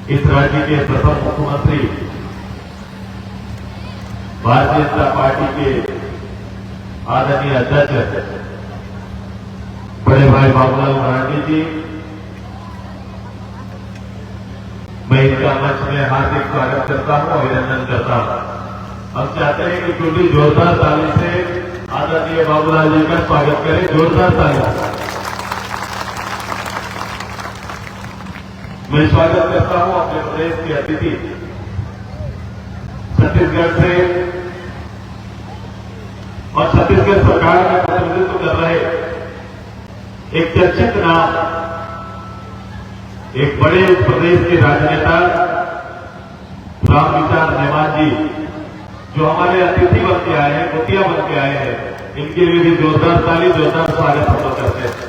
इस राज्य के प्रथम मुख्यमंत्री भारतीय जनता पार्टी के आदरणीय अध्यक्ष बड़े भाई बाबूलाल मरांडी जी, मैं इनका मंच में हार्दिक स्वागत करता हूं, अभिनंदन करता हूं। हम चाहते हैं कि छोटी जोरदार ताली से आदरणीय बाबूलाल जी का स्वागत करें, जोरदार ताली। मैं स्वागत करता हूं अपने प्रदेश के अतिथि छत्तीसगढ़ से और छत्तीसगढ़ सरकार का प्रतिनिधित्व कर रहे एक चर्चित नाम, एक बड़े उस प्रदेश के राजनेता रामविचार नेमान जी, जो हमारे अतिथि बन के आए हैं, मुखिया बन के आए हैं। इनके लिए भी जोरदार ताली, जोरदार स्वागत हम लोग करते हैं।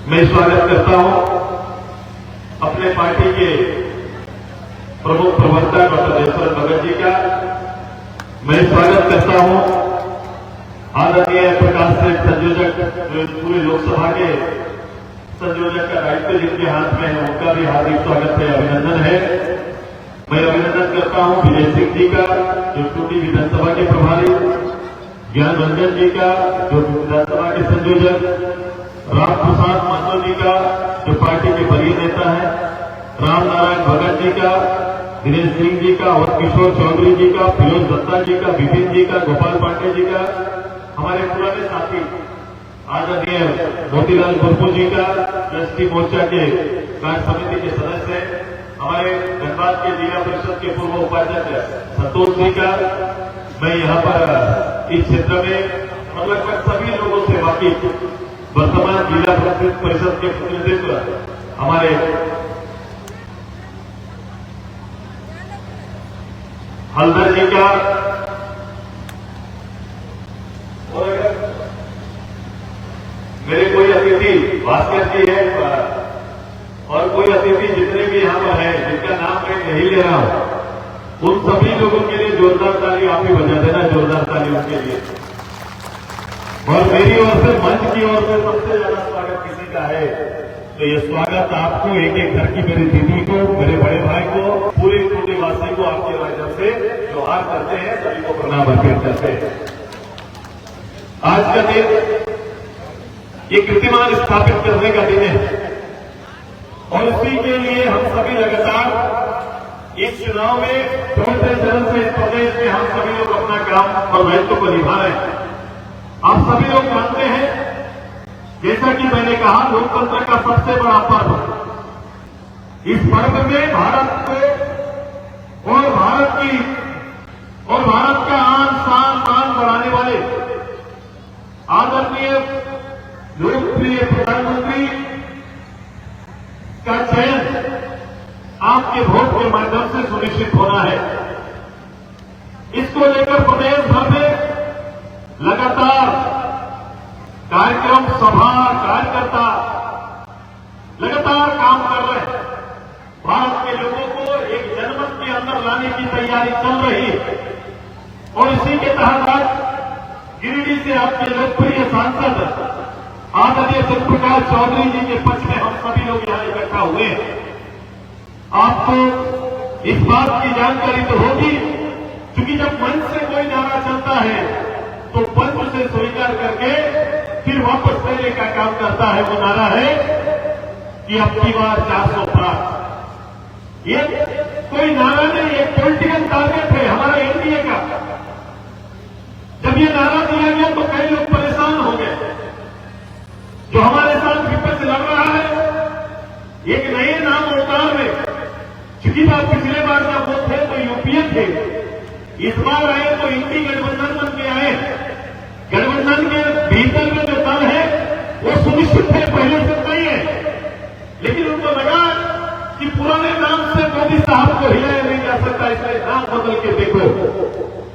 मैं स्वागत करता हूं अपने पार्टी के प्रमुख प्रवक्ता डॉक्टर देवेश्वर भगत जी का। मैं स्वागत करता हूं आदरणीय प्रकाश से संयोजक, जो पूरे लोकसभा के संयोजक का दायित्व जिनके हाथ में है, उनका भी हार्दिक स्वागत है, अभिनंदन है। मैं अभिनंदन करता हूं विजय सिंह जी का, जो टूटी विधानसभा के प्रभारी, ज्ञान रंजन जी का, जो विधानसभा के संयोजक, राम प्रसाद महतो जी का, जो पार्टी के वरीय नेता है, राम नारायण भगत जी का, दिनेश सिंह जी का, और किशोर चौधरी जी का, फिरोज दत्ता जी का, विपिन जी का, गोपाल पांडे जी का, हमारे पुराने साथी आदरणीय मोतीलाल मुर्मू जी का, ट्रस्टी मोर्चा के कार्य समिति के सदस्य हैं, हमारे धनबाद के जिला परिषद के पूर्व उपाध्यक्ष संतोष जी का। मैं यहाँ पर इस क्षेत्र में लगभग सभी लोगों से वाकिफ, वर्तमान जिला परिषद के प्रतिनिधित्व हमारे हल्दर जी का, और मेरे कोई अतिथि भास्कर जी है, और कोई अतिथि जितने भी यहाँ पर है, जिनका नाम मैं नहीं ले रहा हूं, उन सभी लोगों के लिए जोरदार ताली आप ही बजा देना, जोरदार ताली उनके लिए। और मेरी ओर से, मंच की ओर से सबसे ज्यादा स्वागत किसी का है तो ये स्वागत आपको, एक एक घर की मेरी दीदी को, मेरे बड़े भाई को, पूरे टूटीवासी को आपके माध्यम से जोहार करते हैं, सभी को प्रणाम अर्पित करते हैं। आज का दिन ये कीर्तिमान स्थापित करने का दिन है, और इसी के लिए हम सभी लगातार इस चुनाव में चौथे चरण से इस प्रदेश में हम सभी लोग अपना काम और दायित्व को निभा रहे हैं। आप सभी लोग जानते हैं, जैसा कि मैंने कहा, लोकतंत्र का सबसे बड़ा पर्व, इस पर्व में भारत को और भारत का आन शान मान बढ़ाने वाले आदरणीय लोकप्रिय प्रधानमंत्री का चयन आपके वोट के माध्यम से सुनिश्चित होना है। इसको लेकर प्रदेश भर में लगातार कार्यक्रम, सभा, कार्यकर्ता लगातार काम कर रहे हैं। भारत के लोगों को एक जनमत के अंदर लाने की तैयारी चल रही है, और इसी के तहत आज गिरिडीह से आपके लोकप्रिय सांसद आदरणीय शिव प्रकाश चौधरी जी के पक्ष में हम सभी लोग यहां इकट्ठा हुए हैं। आपको इस बात की जानकारी तो होगी, क्योंकि जब मंच से कोई नारा चलता है तो पंच से स्वीकार करके फिर वापस लेने का काम करता है। वो नारा है कि अब की बार 400 पार। ये कोई नारा नहीं, एक पॉलिटिकल टारगेट है हमारा एनडीए का। जब ये नारा दिया गया तो कई लोग परेशान हो गए। जो हमारे साथ विपक्ष लड़ रहा है एक नए नाम अवतार में, चूंकि बात पिछले बार जब वो थे तो यूपीए थे, इस बार आए तो इंडी गठबंधन बन के आए। गठबंधन के भीतर में जो दल है वो सुनिश्चित है, पहले से नहीं है, लेकिन उनको लगा कि पुराने नाम से मोदी साहब को हिलाया नहीं जा सकता, इसलिए नाम बदल के देखो।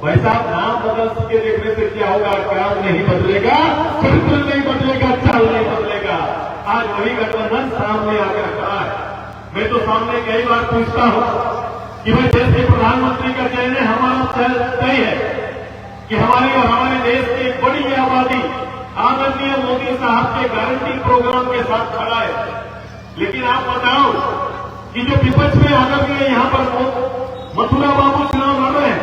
भाई साहब, नाम बदल के देखने से क्या होगा? काम नहीं बदलेगा, चरित्र नहीं बदलेगा, चाल नहीं बदलेगा। आज वही गठबंधन सामने आकर खड़ा है। मैं तो सामने कई बार पूछता हूं कि भाई देश के प्रधानमंत्री का चयन हमारा तय है कि हमारी और हमारे देश की एक बड़ी आबादी आदरणीय मोदी साहब के गारंटी प्रोग्राम के साथ खड़ा है। लेकिन आप बताओ कि जो विपक्ष में आकर के यहाँ पर मथुरा बाबू चुनाव लड़ रहे हैं,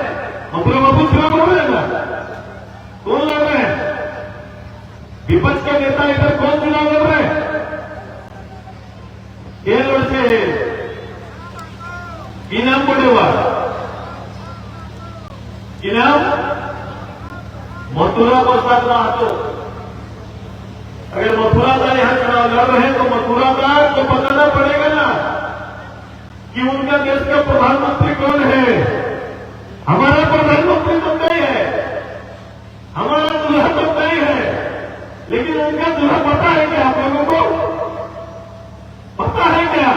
मथुरा बाबू चुनाव लड़ रहे हैं ना, कौन लड़ रहे हैं? विपक्ष के नेता इधर कौन चुनाव लड़ रहे हैं? केरल से इनाम पड़ेगा, इनाम मथुरा प्रसाद महातो। अगर मथुरा का यहां चुनाव लड़ रहे हैं तो मथुरा का तो बताना पड़ेगा ना कि उनका देश का प्रधानमंत्री कौन है। हमारा प्रधानमंत्री तो नहीं है, हमारा दूल्हा तो नहीं है, लेकिन उनका दूल्हा पता है क्या आप लोगों को? पता है क्या?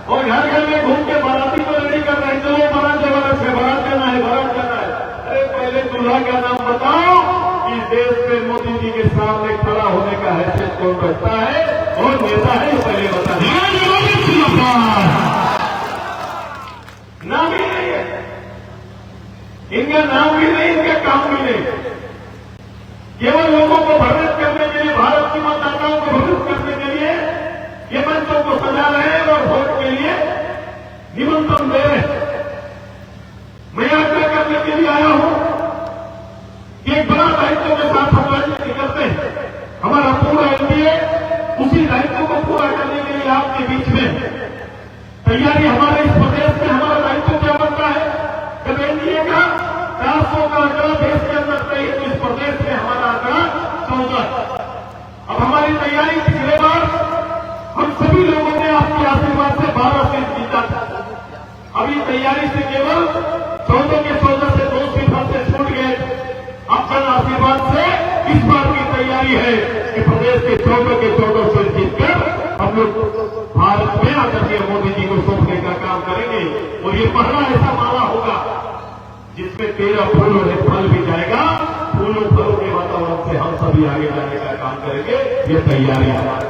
और घर घर में घूम के बाराती को रेडी कर रहे हैं, चलो बारात जमाना से बारात जाना है, बारात जाना है। अरे पहले दूल्हा का नाम बताओ कि देश में मोदी जी के सामने खड़ा होने का हैसियत कौन रखता है और नेता है, पहले बता दें। नाम ही नहीं है इनका, नाम भी नहीं, इनका काम भी नहीं। केवल लोगों को भ्रमित करने के लिए, भारत की मतदाताओं को भ्रमित करने के लिए ये मंचों को सजा रहे हैं और वोट के लिए निमंत्रण दे रहे हैं। मैं आग्रह करने के लिए आया हूं कि एक बड़ा दायित्व के साथ हम राजनीति करते हैं। हमारा पूरा एनडीए उसी दायित्व को पूरा करने के लिए आपके बीच में तैयारी, हमारे इस प्रदेश में हमारा दायित्व क्या बनता है? जब एनडीए का 400 का आंकड़ा देश के अंदर तय है तो इस प्रदेश में हमारा आंकड़ा 14। अब हमारी तैयारी पिछले बार हम सभी लोगों ने आपके आशीर्वाद से 12 सीट जीता था। अभी तैयारी से केवल 14 के 14 से 2 सीट हमसे छूट गए। अब जन आशीर्वाद से इस बार की तैयारी है कि प्रदेश के 14 के 14 सीट जीतकर हम लोग भारत में आकर के मोदी जी को सौंपने का काम करेंगे। और ये पहला ऐसा माला होगा जिसमें 13 फूल और एक फल भी जाएगा। फूलों फलों के वातावरण से हम सभी आगे जाने का काम करेंगे, ये तैयारी हमारी।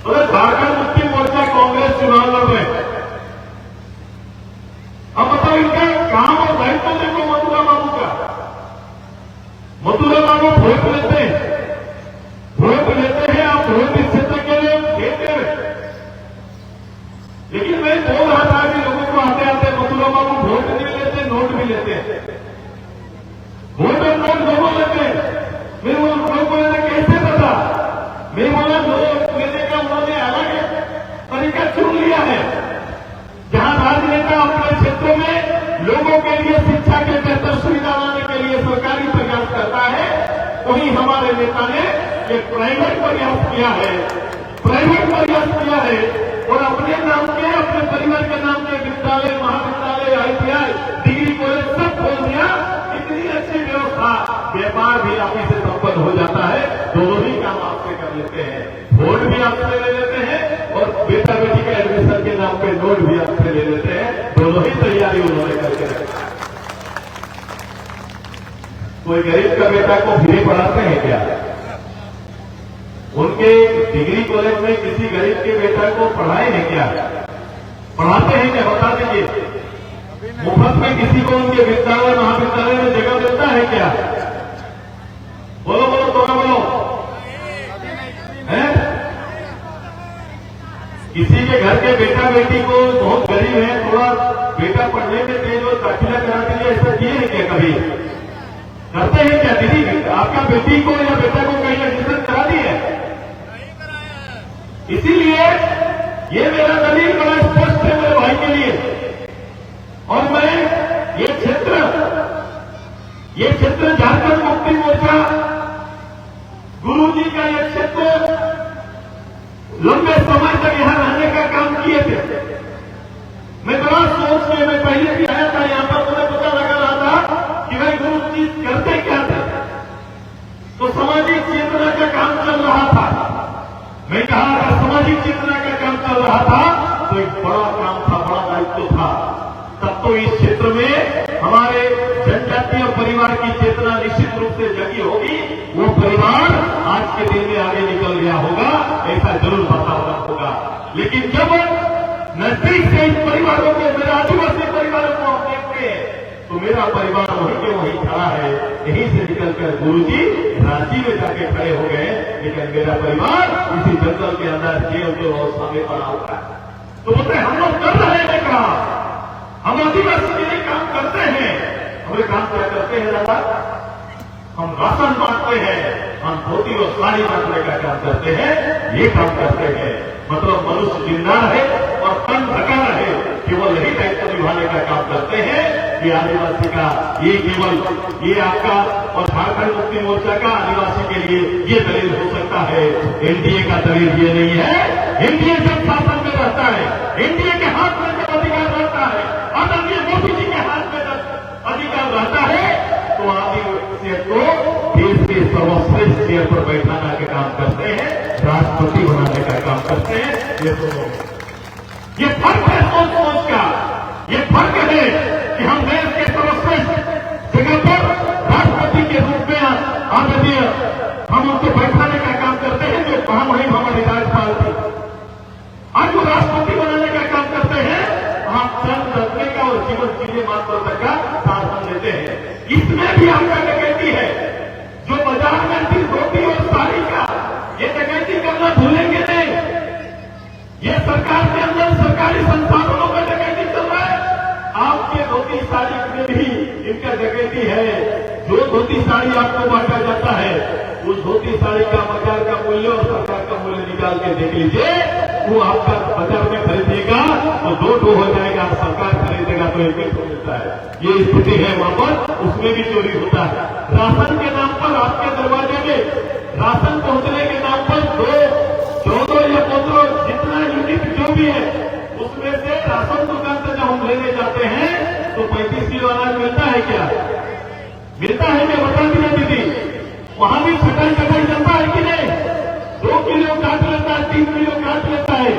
अगर झारखंड मुक्ति मोर्चा कांग्रेस चुनाव लड़ रहे हैं, अब बताओ इनका काम और दायित्व देखो मथुरा बाबू का। मथुरा बाबू वोट लेते हैं, आप वोट इस क्षेत्र के लिए देते हैं। लेकिन मैं बोल रहा था कि लोगों को आते आते मथुरा बाबू वोट नहीं लेते, नोट भी लेते हैं। वोट और नोट दोनों लेते हैं। मेरे लोगों को कैसे पता? मैं बोला नोट लेने का उन्होंने अलग तरीका चुन लिया है। जहां राजनेता अपने क्षेत्रों में लोगों के लिए शिक्षा के बेहतर सुविधा लाने के लिए सरकारी प्रयास करता है, वहीं हमारे नेता ने एक प्राइवेट प्रयास किया है, और अपने नाम के, अपने परिवार के नाम के विद्यालय, महाविद्यालय, आईटीआई, डिग्री कॉलेज सब खोल दिया। इतनी अच्छी व्यवस्था, व्यापार भी आप ही से संपन्न हो जाता है। दोनों ही काम आपसे कर लेते हैं, वोट भी आपसे ले लेते हैं और बेटा बेटी के एडमिशन के नाम पे नोट भी आपसे ले लेते हैं। दोनों ही तैयारी उन्होंने करके रखा। कोई गरीब का बेटा को फ्री पढ़ाते हैं क्या? उनके डिग्री कॉलेज में किसी गरीब के बेटा को पढ़ाए हैं क्या? पढ़ाते हैं क्या? बता दीजिए। मुफ्त में किसी को उनके विद्यालय, महाविद्यालय में जगह देता है क्या? बोलो बोलो, थोड़ा बोलो। है? किसी के घर के बेटा बेटी को बहुत गरीब है, थोड़ा बेटा पढ़ने में तेज हो, दाखिला करा दीजिए, ऐसा किए हैं क्या? कभी करते हैं क्या? दीदी आपका बेटी को या बेटा को कहीं एडमिशन करा दी है? इसीलिए ये मेरा दलील बड़ा स्पष्ट है मेरे भाई के लिए। और मैं ये क्षेत्र झारखंड मुक्ति मोर्चा गुरु जी का ये क्षेत्र लंबे समय तक यहां रहने का काम किए थे। मैं बड़ा सोच के, मैं पहले भी आया था यहां पर, मुझे पता लगा रहा था कि भाई गुरु जी करते क्या थे। तो सामाजिक चेतना का काम चल रहा था। मैं कहा अगर सामाजिक चेतना का काम चल रहा था तो एक बड़ा काम था, बड़ा दायित्व था। तब तो इस क्षेत्र में हमारे जनजातीय परिवार की चेतना निश्चित रूप से जगी होगी। वो परिवार आज के दिन में आगे निकल गया होगा, ऐसा जरूर वातावरण होगा। लेकिन जब नजदीक से इन परिवारों को, मेरे आदिवासी परिवारों को हम देखते हैं तो मेरा परिवार वहीं के वहीं खड़ा है। यहीं से निकलकर गुरुजी रांची में जाके खड़े हो गए। लेकिन मेरा परिवार इसी जंगल के अंदर जेल के अवस्था में पड़ा हुआ है। तो बोलते हम लोग कर रहे हैं काम, हम आदिवासी के लिए काम करते हैं। हमें काम क्या करते हैं दादा? हम राशन बांटते हैं, हम धोती और साड़ी बांटने का काम करते हैं, ये काम करते हैं। मतलब मनुष्य जिंदा रहे और तन ढका रहे, केवल यही दायित्व निभाने का काम करते हैं। ये आदिवासी का ये केवल ये आपका और झारखंड मुक्ति मोर्चा का आदिवासी के लिए ये दलील हो सकता है। एनडीए का दलील ये नहीं है। एनडीए जब शासन में रहता है, एनडीए के हाथ में जब अधिकार रहता है, आदरणीय मोदी जी के हाथ में जब अधिकार रहता है, तो आदिवासी को देश के सर्वश्रेष्ठ चेयर पर बैठाने का काम करते हैं, राष्ट्रपति बनाने का काम करते हैं। ये फर्क है सोच का, ये फर्क है कि हम देश के सर्वश्रेष्ठ जगह पर राष्ट्रपति के रूप में आदरणीय हम उनको बैठाने का काम करते हैं, जो कहा वही हमारी राज्यपाल थी। आज वो राष्ट्रपति बनाने का काम करते हैं, हम चंद रखने का और जीवन जीने मात्र तक का साधन देते हैं। इसमें भी आपका डकैती है, जो बाजार में थी धोती और साड़ी का, ये डकैती करना भूलेंगे नहीं। ये सरकार के अंदर सरकारी संसाधनों में डकैती चल रहा है। आपके धोती साड़ी में भी इनका डकैती है। जो धोती साड़ी आपको बांटा जाता है, उस धोती साड़ी का बाजार का मूल्य और सरकार का मूल्य निकाल के देख लीजिए। वो आपका बाजार में खरीदेगा तो 2 हो जाएगा, सरकार खरीदेगा तो 1 मिलता है। ये स्थिति है वहां पर, उसमें भी चोरी होता है। राशन के नाम पर आपके दरवाजे में राशन पहुंचने के नाम पर 14 या 15 जितना यूनिट जो भी है, उसमें से राशन दुकान से जब हम लेने जाते हैं तो 35 किलो अनाज मिलता है क्या? मिलता है क्या? बता दीजिए दीदी। वहां भी छटाई कटाई चलता है कि नहीं? 2 किलो काट लेता है, 3 किलो काट लेता है।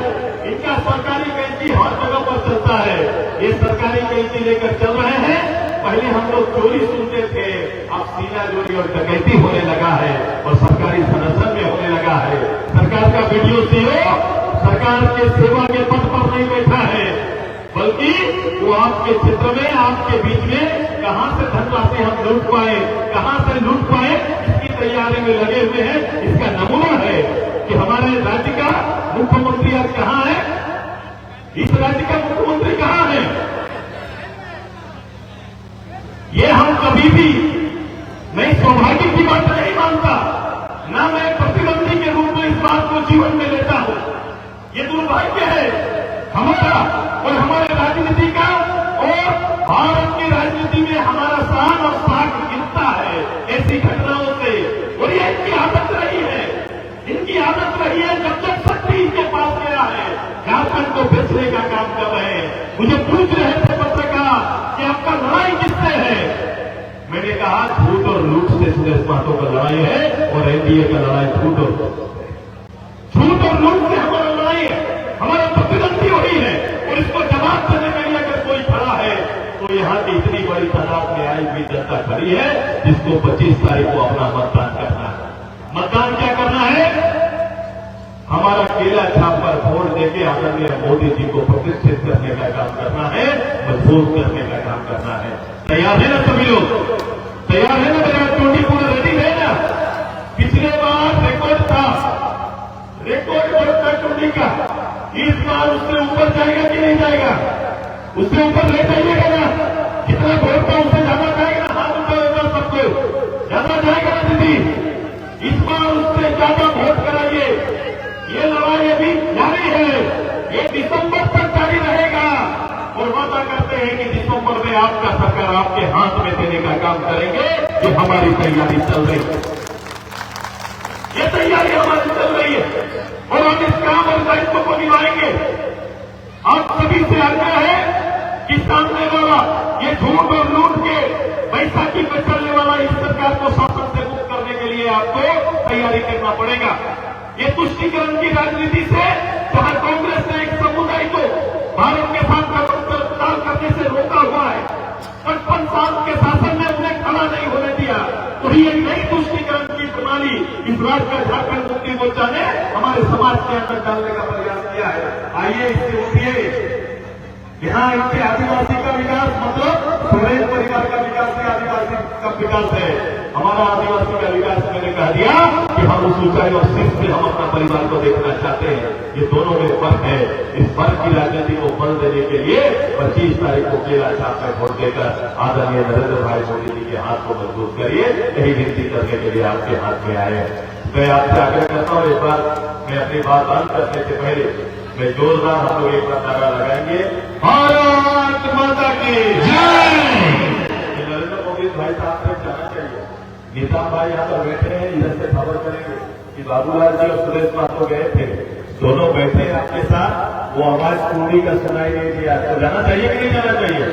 इनका सरकारी कैंची हर जगह पर चलता है। ये सरकारी कैंची लेकर चल रहे हैं। पहले हम लोग चोरी सुनते थे, अब सीना चोरी और डकैती होने लगा है और सरकारी संरक्षण में होने लगा है। सरकार का वीडियो सीओ सरकार के सेवा के पद पर नहीं बैठा है, बल्कि वो आपके क्षेत्र में, आपके बीच में कहां से धनराशि हम लूट पाए, कहां से लूट पाए, इसकी तैयारी में लगे हुए हैं। इसका नमूना है कि हमारे राज्य का मुख्यमंत्री आज कहां है? इस राज्य का मुख्यमंत्री कहां है? ये हम कभी भी मैं सौभाग्य की बात नहीं मानता, ना मैं प्रतिबंधी के रूप में इस बात को जीवन में लेता हूं। ये दुर्भाग्य है हमारा और हमारे राजनीति का, और भारत की राजनीति में हमारा शान और साख गिरता है ऐसी घटनाओं से। और ये इनकी आदत रही है, इनकी आदत रही है। जब जब शक्ति इनके पास गया है, झारखंड को बेचने का काम कर रहे हैं। मुझे पूछ रहे थे पत्रकार कि आपका लड़ाई किससे है? मैंने कहा झूठ और लूट से सुरेश महतो का लड़ाई है और एनडीए का लड़ाई झूठ और लूट से हमारा लड़ाई है। हमारा प्रतिद्वंदी वही है और इसको जवाब देने के लिए अगर कोई खड़ा है तो यहाँ की इतनी बड़ी तादाद में आई हुई जनता खड़ी है, जिसको 25 तारीख को अपना मतदान करना है। मतदान क्या करना है? हमारा केला छाप पर वोट देके आदरणीय मोदी जी को प्रतिष्ठित करने का काम करना है, मजबूत करने का काम करना है। तैयार है ना सभी लोग? तैयार है ना? मेरा टोटी पूरा रेडी है ना? पिछले बार रिकॉर्ड था, रिकॉर्ड था टोटी का। इस बार उससे ऊपर जाएगा कि नहीं जाएगा? उससे ऊपर ले जाइएगा ना? जितना वोट था उससे ज्यादा जाएगा ना? हाथ उठाएगा सबको, ज्यादा जाएगा ना दीदी? इस बार उससे ज्यादा वोट कराइए। ये लड़ाई अभी जारी है, ये दिसंबर तक जारी रहेगा और वादा करते हैं कि दिसंबर में आपका सरकार आपके हाथ में देने का काम करेंगे। ये हमारी तैयारी चल रही है, ये तैयारी हमारी चल रही है और हम इस काम और दायित्व को निभाएंगे। आप सभी से आग्रह है कि सामने वाला ये झूठ और लूट के बैसाखी पर चलने वाला इस सरकार को शासन से मुक्त करने के लिए आपको तैयारी करना पड़ेगा। ये तुष्टीकरण की राजनीति से जहां कांग्रेस ने एक समुदाय को भारत के साथ गठबंधन करने से रोका हुआ है, 55 साल के शासन में उन्हें खड़ा नहीं होने दिया, तो ये नई तुष्टीकरण की प्रणाली इस राज्य का झारखंड मुक्ति मोर्चा ने हमारे समाज के अंदर डालने का प्रयास किया है। आइए इससे उठिए, यहाँ इनके आदिवासी का विकास मतलब सोरेन परिवार का विकास है, आदिवासी का विकास है। हमारा आदिवासी का विकास मैंने कह दिया कि हम उस ऊंचाई और शीर्ष से हम अपना परिवार को देखना चाहते हैं। ये दोनों में फर्क है। इस फर्क की राजनीति को बल देने के लिए 25 तारीख को केला छाप में वोट देकर आदरणीय नरेंद्र भाई मोदी जी के हाथ को मजबूत करिए। यही विनती करने के लिए आपके हाथ में आए हैं। मैं आपसे आग्रह करता हूँ, एक बार मैं अपनी बात बंद करने से पहले मैं जोरदार हम लोग एक बार नारा लगाएंगे, भारत माता की जय। नरेंद्र मोदी भाई साहब से जाना चाहिए। नीता भाई यहाँ पर बैठे हैं, इधर से खबर करेंगे कि बाबूलाल जी और सुरेश महतो गए थे, दोनों बैठे हैं आपके साथ। वो आवाज पूरी का सुनाई नहीं दिया। तो जाना चाहिए कि नहीं जाना चाहिए?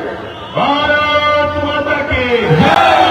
भारत माता की जय।